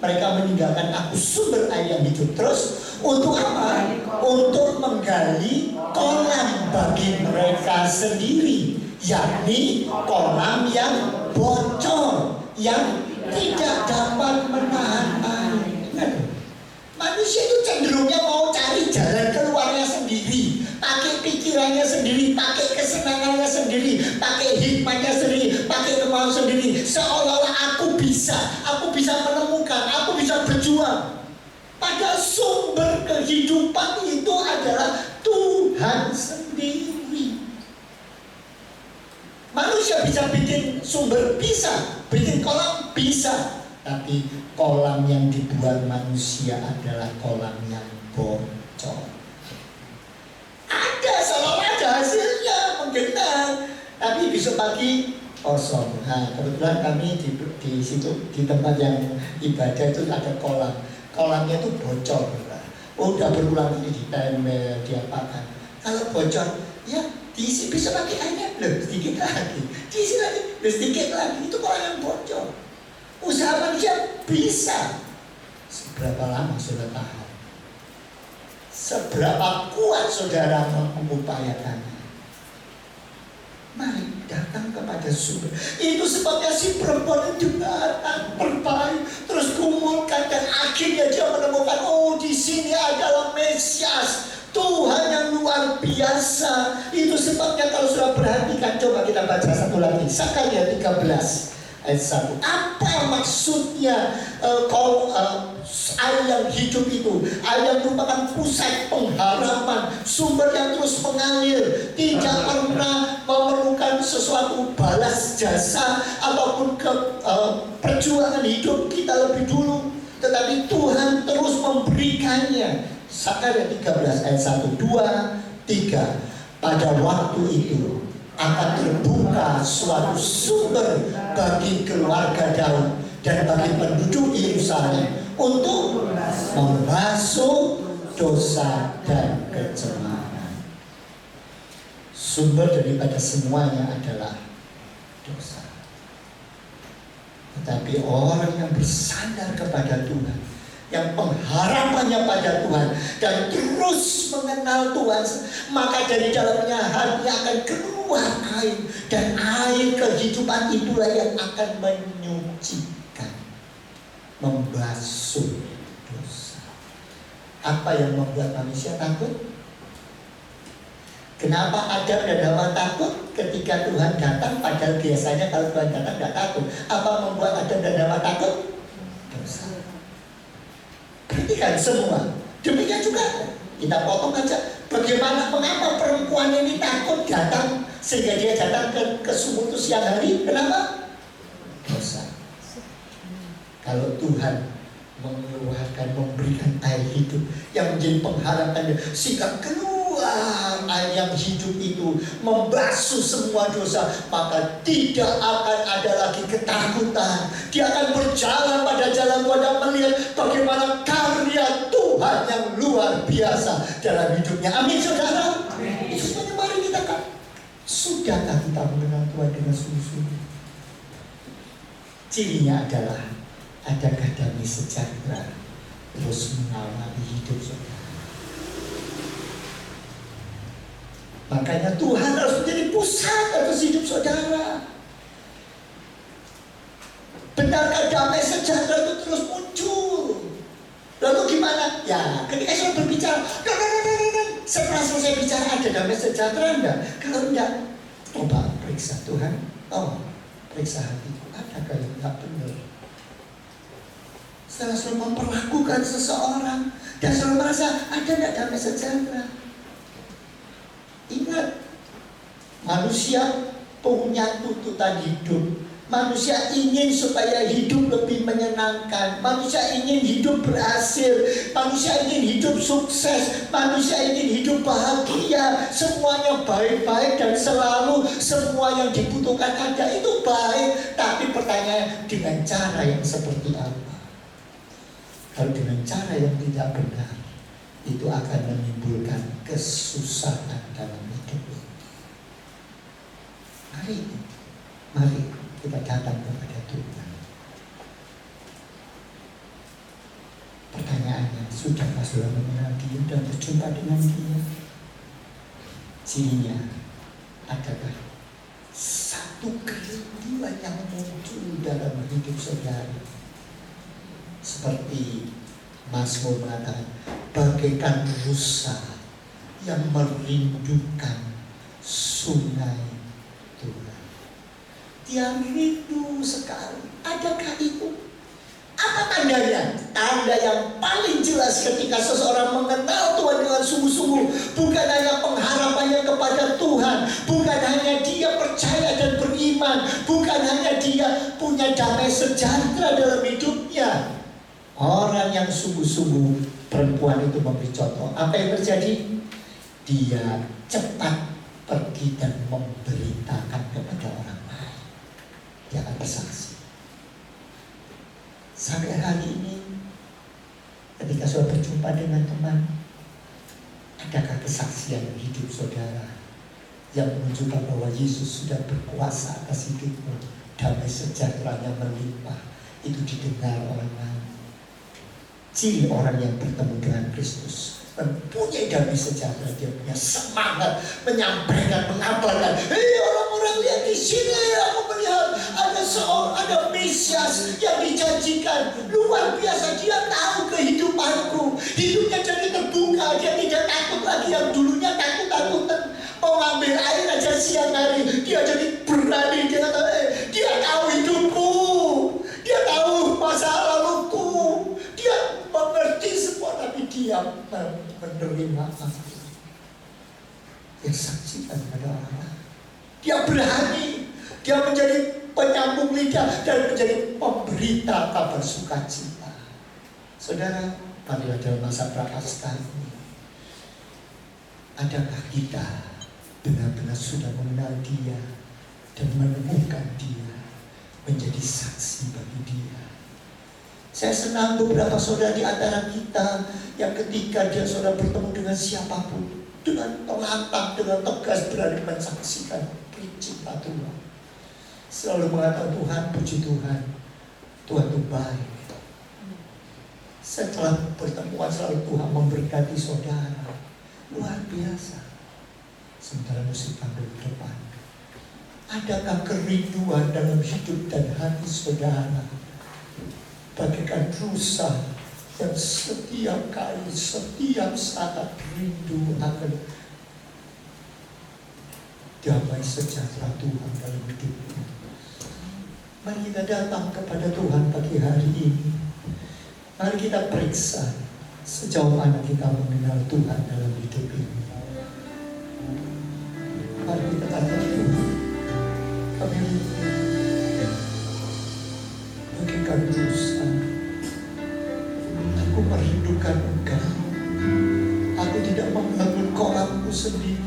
Mereka meninggalkan aku sumber air yang hidup. Terus untuk apa? Untuk menggali kolam bagi mereka sendiri, yakni kolam yang bocor, yang tidak dapat menahan air. Manusia itu cenderungnya mau cari jalan keluarnya sendiri, pakai pikirannya sendiri, pakai kesenangannya sendiri, pakai hikmahnya sendiri, pakai kemauan sendiri, seolah-olah aku bisa menemukan, aku bisa berjuang. Padahal sumber kehidupan itu adalah Tuhan sendiri. Manusia bisa bikin sumber, bisa bikin kolam, bisa, Tapi kolam yang dibuat manusia adalah kolam yang bocor. Ada, selalu ada hasilnya, menggenang. Tapi besok pagi kosong. Nah, kebetulan kami di situ, di tempat yang ibadah itu ada kolam. Kolamnya itu bocor. Udah berulang kali ditempel, diapakan. Kalau bocor, ya diisi besok pagi airnya sedikit lagi. Diisi lagi, sedikit lagi. Itu kolam yang bocor. Usaha manusia bisa. Seberapa lama sudah tahan? Seberapa kuat saudara mengupayakannya? Mari datang kepada sumber. Itu sebabnya si perempuan itu datang berbaik, terus kumpulkan, dan akhirnya dia menemukan, oh di sini adalah Mesias, Tuhan yang luar biasa. Itu sebabnya kalau sudah perhatikan, coba kita baca satu lagi, Sakaria 13 ayat 1. Apa maksudnya air yang hidup itu? Air yang merupakan pusat pengharapan, sumber yang terus mengalir, tidak pernah memerlukan sesuatu balas jasa ataupun perjuangan hidup kita lebih dulu, tetapi Tuhan terus memberikannya. Sakaria 13 ayat 1, 2, 3. Pada waktu itu akan terbuka suatu sumber bagi keluarga Daud dan bagi penduduk Yerusalem untuk membasuh dosa dan kecemaran. Sumber daripada semuanya adalah dosa. Tetapi orang yang bersandar kepada Tuhan, yang pengharapannya pada Tuhan dan terus mengenal Tuhan, maka dari dalamnya hatinya akan keluar air, dan air kehidupan itulah yang akan menyucikan, membasuh dosa. Apa yang membuat manusia takut? Kenapa Adam dan Hawa takut ketika Tuhan datang? Padahal biasanya kalau Tuhan datang tidak takut. Apa membuat Adam dan Hawa takut? Dosa. Perhatikan semua. Demikian juga kita potong aja. Bagaimana, mengapa perempuan ini takut datang sehingga dia datang ke sumur itu siang hari? Kenapa? Dosa. Kalau Tuhan mengeluarkan, memberikan air hidup yang menjadi pengharapan, sehingga keluar air yang hidup itu membasuh semua dosa, maka tidak akan ada lagi ketakutan. Dia akan berjalan pada jalan Tuhan dan melihat bagaimana karya Tuhan yang luar biasa dalam hidupnya. Amin saudara. Itu sebenarnya mari kita kan. Sudahkah kita mengenal Tuhan dengan sungguh-sungguh? Cirinya adalah adakah damai sejahtera terus mengawali hidup saudara. Makanya Tuhan harus menjadi pusat atas hidup saudara. Benarkah damai sejahtera itu terus muncul? Lalu gimana? Ya, ketika saya berbicara, setelah selesai bicara, ada damai sejahtera enggak? Kalau enggak, coba periksa Tuhan. Oh, periksa hatiku, adakah yang enggak benar? Setelah selalu memperlakukan seseorang dan selalu merasa ada enggak damai sejahtera. Ingat, manusia punya tuntutan hidup. Manusia ingin supaya hidup lebih menyenangkan. Manusia ingin hidup berhasil. Manusia ingin hidup sukses. Manusia ingin hidup bahagia. Semuanya baik-baik dan selalu semua yang dibutuhkan ada. Itu baik. Tapi pertanyaannya, dengan cara yang seperti apa? Kalau dengan cara yang tidak benar, itu akan menimbulkan kesusahan dalam hidup. Mari kita datang kepada Tuhan. Pertanyaannya, sudahkah saudara mengenal Dia dan berjumpa dengan Dia? Cirinya, adakah satu kerinduan yang muncul dalam hidup saudara? Seperti Mazmur mengatakan, bagaikan rusa yang merindukan sungai Tuhan. Dia rindu sekali. Adakah itu? Apa tandanya? Tanda yang paling jelas ketika seseorang mengenal Tuhan dengan sungguh-sungguh, bukan hanya pengharapannya kepada Tuhan, bukan hanya dia percaya dan beriman, bukan bukan hanya dia punya damai sejahtera dalam hidupnya. Orang yang sungguh-sungguh, perempuan itu memberi contoh. Apa yang terjadi? Dia cepat pergi dan memberitakan kepada orang lain. Dia akan bersaksi. Sampai hari ini, ketika saudara berjumpa dengan teman, adakah kesaksian hidup saudara yang menunjukkan bahwa Yesus sudah berkuasa atas hidupmu, damai sejahteranya melimpah, itu didengar orang lain? Ciri orang yang bertemu dengan Kristus mempunyai damai sejahtera, dia punya semangat menyampaikan, mengabarkan, hei orang-orang lihat di sini, aku melihat ada Mesias yang dijanjikan, luar biasa, dia tahu kehidupanku, hidupnya jadi terbuka, dia tidak takut lagi yang dulunya takut-takutan mau ambil air aja siang hari, dia jadi berani, dia tahu hidupku, dia tahu masa laluku, dia mengerti semua, tapi dia menerima apa yang saksikan pada orang lain. Dia berani, dia menjadi penyambung lidah dan menjadi pemberita kabar sukacita. Saudara, marilah dalam masa Prapaskah ini, adakah kita benar-benar sudah mengenal dia dan menemukan dia, menjadi saksi bagi dia? Saya senang beberapa saudara di antara kita yang ketika dia saudara bertemu dengan siapapun, dengan lantang, dengan tegas berani mensaksikan cinta Tuhan. Selalu mengatakan, Tuhan, puji Tuhan, Tuhan itu baik. Setelah pertemuan selalu Tuhan memberkati saudara, luar biasa. Sementara musik panggung depan, adakah kerinduan dalam hidup dan hati saudara bagaikan rusa yang setiap kali, setiap saat rindu akan damai sejahtera Tuhan dalam hidupnya? Mari kita datang kepada Tuhan pagi hari ini. Mari kita periksa sejauh mana kita mengenal Tuhan dalam hidup ini. Mari kita katakan, Tuhan, kami bagaikan rusa. Aku merindukan Engkau. Aku tidak membangun kolamku sendiri.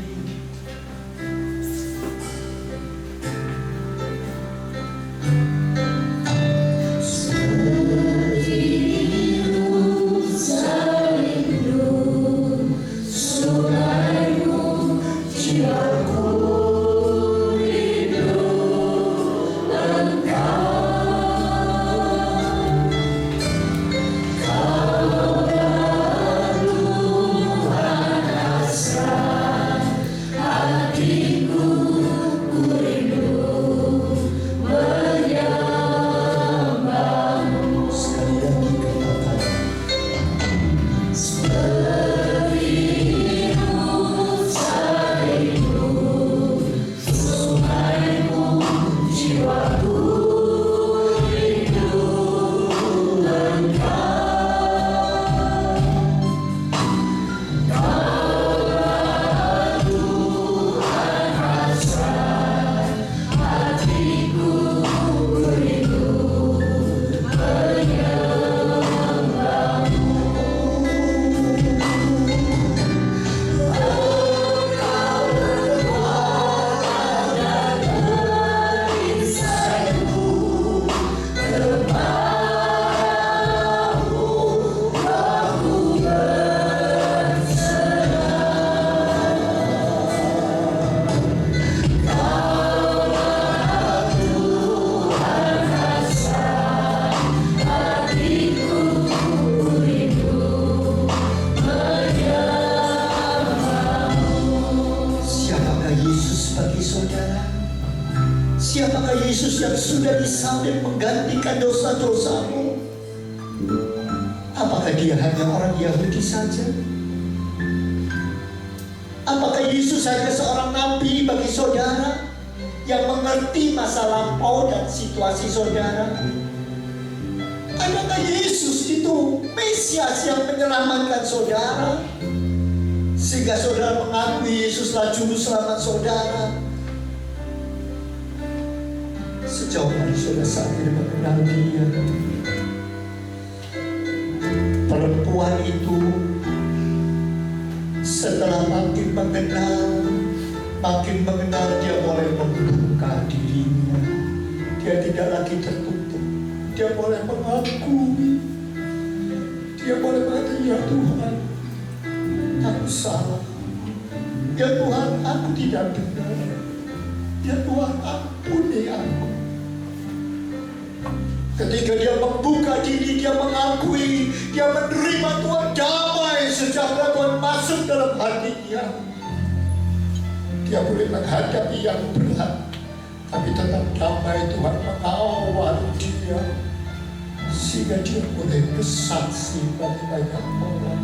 Siapakah Yesus yang sudah disalib menggantikan dosa-dosamu? Apakah dia hanya orang Yahudi saja? Apakah Yesus hanya seorang nabi bagi saudara yang mengerti masa lampau dan situasi saudara? Adakah Yesus itu Mesias yang menyelamatkan saudara, sehingga saudara mengakui Yesuslah juru selamat saudara? Sejauh mana saudara saat ini mengenal dia? Perempuan itu setelah makin mengenal dia mulai membuka dirinya. Dia tidak lagi tertutup. Dia mulai mengakui. Dia mulai mengatakan, ya Tuhan, aku salah. Ya Tuhan, aku tidak benar. Ya Tuhan, ampuni aku. Ketika dia membuka diri, dia mengakui, dia menerima Tuhan, damai sejahtera Tuhan masuk dalam hatinya. Dia boleh menghadapi yang berat, tapi tetap damai Tuhan mengawal dia, sehingga dia boleh bersaksi bagi banyak orang.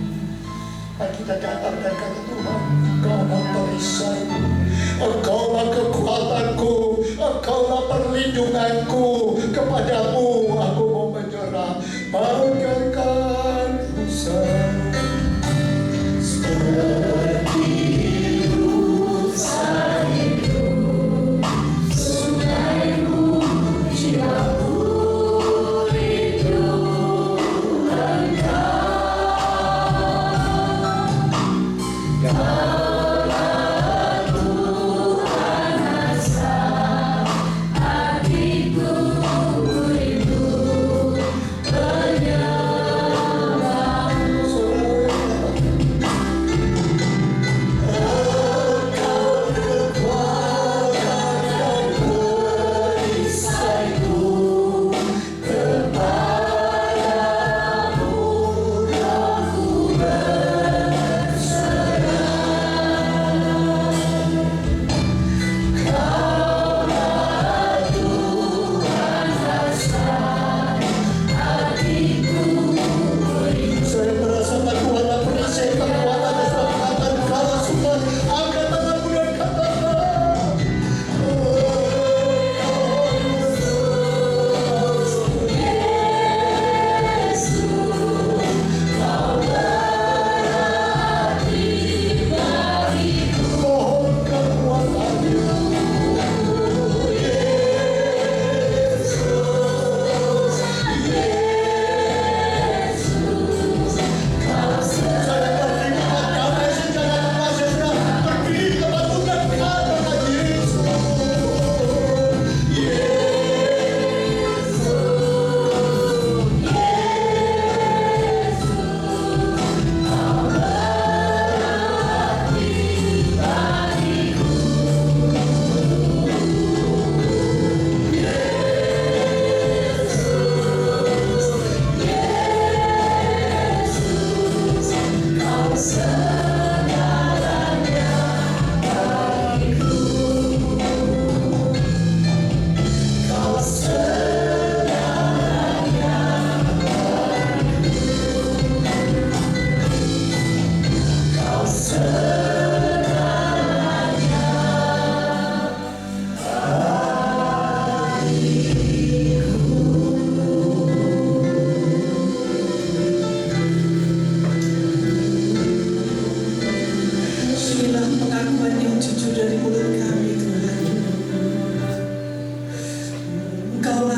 Kita datang dan kata, Tuhan, Engkaulah perisaiku, Engkaulah kekuatanku, Engkaulah perlindunganku. Kepadamu aku mau menyerah, bagaikan rusa. Seperti rusa itu, sungaimu, jiwaku rindu Engkau.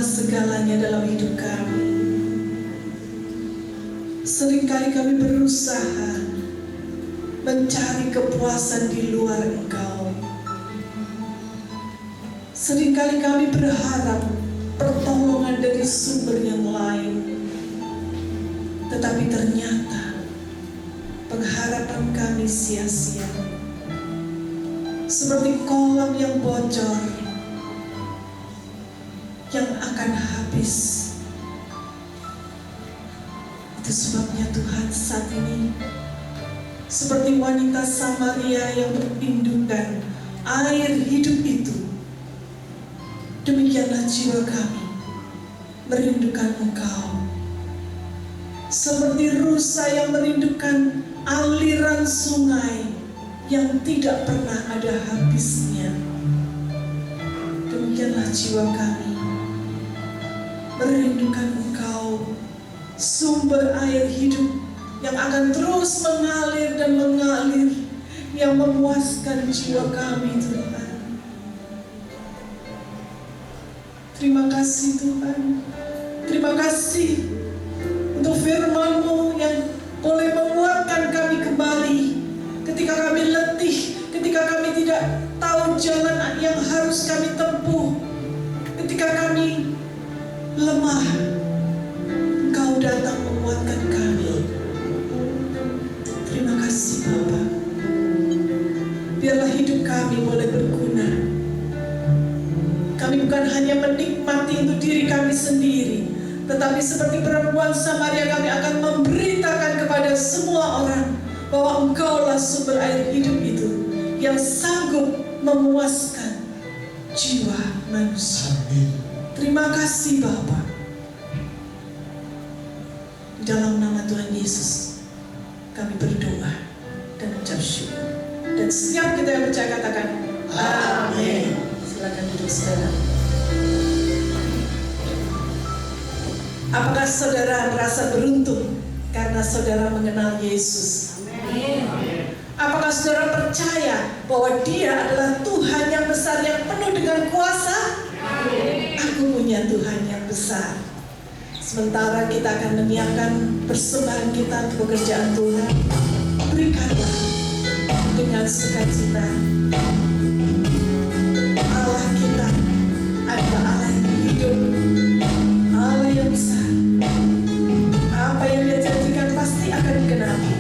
Segalanya dalam hidup kami. Seringkali kami berusaha mencari kepuasan di luar Engkau. Seringkali kami berharap pertolongan dari sumber yang lain, tetapi ternyata pengharapan kami sia-sia, seperti kolam yang bocor yang akan habis. Itu sebabnya Tuhan saat ini, seperti wanita Samaria yang merindukan air hidup itu, demikianlah jiwa kami merindukan Engkau. Seperti rusa yang merindukan aliran sungai yang tidak pernah ada habisnya, demikianlah jiwa kami merindukan Engkau, sumber air hidup yang akan terus mengalir dan mengalir, yang memuaskan jiwa kami, Tuhan. Terima kasih Tuhan. Terima kasih untuk firman-Mu yang boleh menguatkan kami kembali ketika kami letih, ketika kami tidak tahu jalan yang harus kami tempuh, ketika kami lemah. Engkau datang menguatkan kami. Terima kasih Bapa. Biarlah hidup kami boleh berguna. Kami bukan hanya menikmati untuk diri kami sendiri, tetapi seperti perempuan Samaria kami akan memberitakan kepada semua orang bahwa Engkaulah sumber air hidup itu yang sanggup memuaskan jiwa manusia. Amin. Terima kasih Bapa. Di dalam nama Tuhan Yesus kami berdoa dan ucap syukur. Dan setiap kita yang percaya katakan amin. Silakan duduk saudara. Apakah saudara merasa beruntung karena saudara mengenal Yesus? Amin. Apakah saudara percaya bahwa Dia adalah Tuhan yang besar, yang penuh dengan kuasa? Amin. Aku punya Tuhan yang besar. Sementara kita akan menyiapkan persembahan kita untuk pekerjaan Tuhan, berikanlah dengan sukacita. Allah kita adalah Allah yang hidup, Allah yang besar. Apa yang Dia janjikan pasti akan digenapi.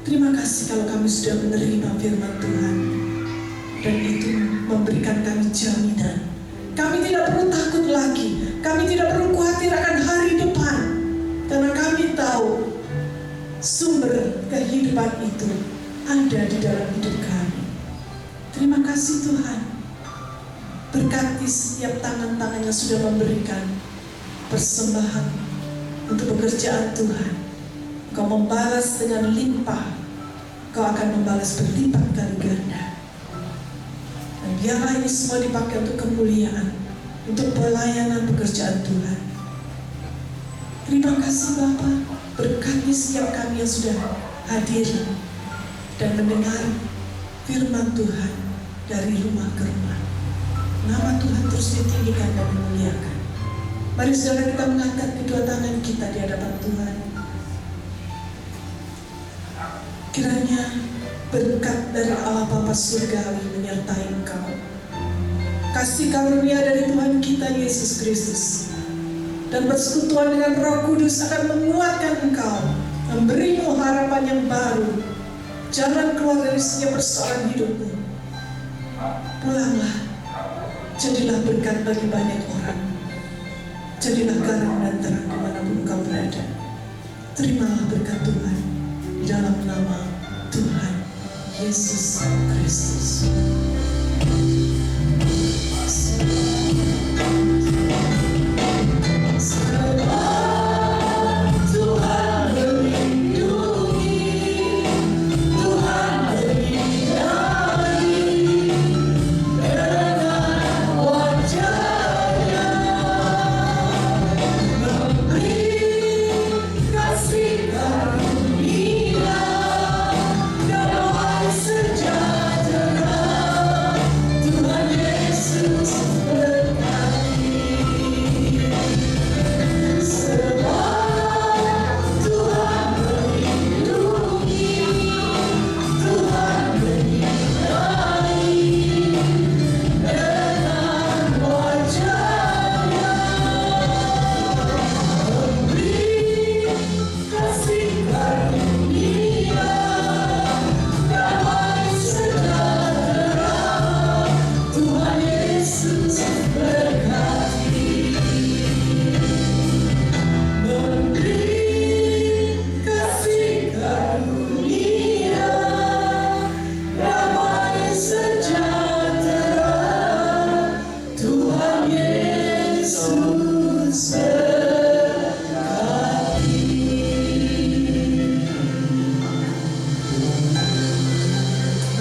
Terima kasih kalau kami sudah menerima firman Tuhan, dan itu memberikan kami jaminan. Kami tidak perlu takut lagi, kami tidak perlu khawatir akan hari depan, karena kami tahu sumber kehidupan itu ada di dalam hidup kami. Terima kasih Tuhan. Berkati setiap tangan-tangan yang sudah memberikan persembahan untuk pekerjaan Tuhan. Kau membalas dengan limpah, Kau akan membalas berlipat kali ganda. Dan biarlah ini semua dipakai untuk kemuliaan, untuk pelayanan pekerjaan Tuhan. Terima kasih Bapa, berkati setiap kami yang sudah hadir dan mendengar firman Tuhan dari rumah ke rumah. Nama Tuhan terus ditinggikan dan dimuliakan. Mari saudara kita mengangkat kedua tangan kita di hadapan Tuhan. Kiranya berkat dari Allah Bapa Surgawi menyertai engkau. Kasih karunia dari Tuhan kita Yesus Kristus dan persekutuan dengan Roh Kudus akan menguatkan engkau, memberimu harapan yang baru, jalan keluar dari setiap persoalan hidupmu. Pulanglah, jadilah berkat bagi banyak orang, jadilah garam dan terang dimanapun engkau berada. Terimalah berkat Tuhan di dalam nama Tuhan Yesus Kristus.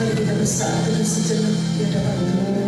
Mari kita bersatu sejenak di hadapan Tuhan.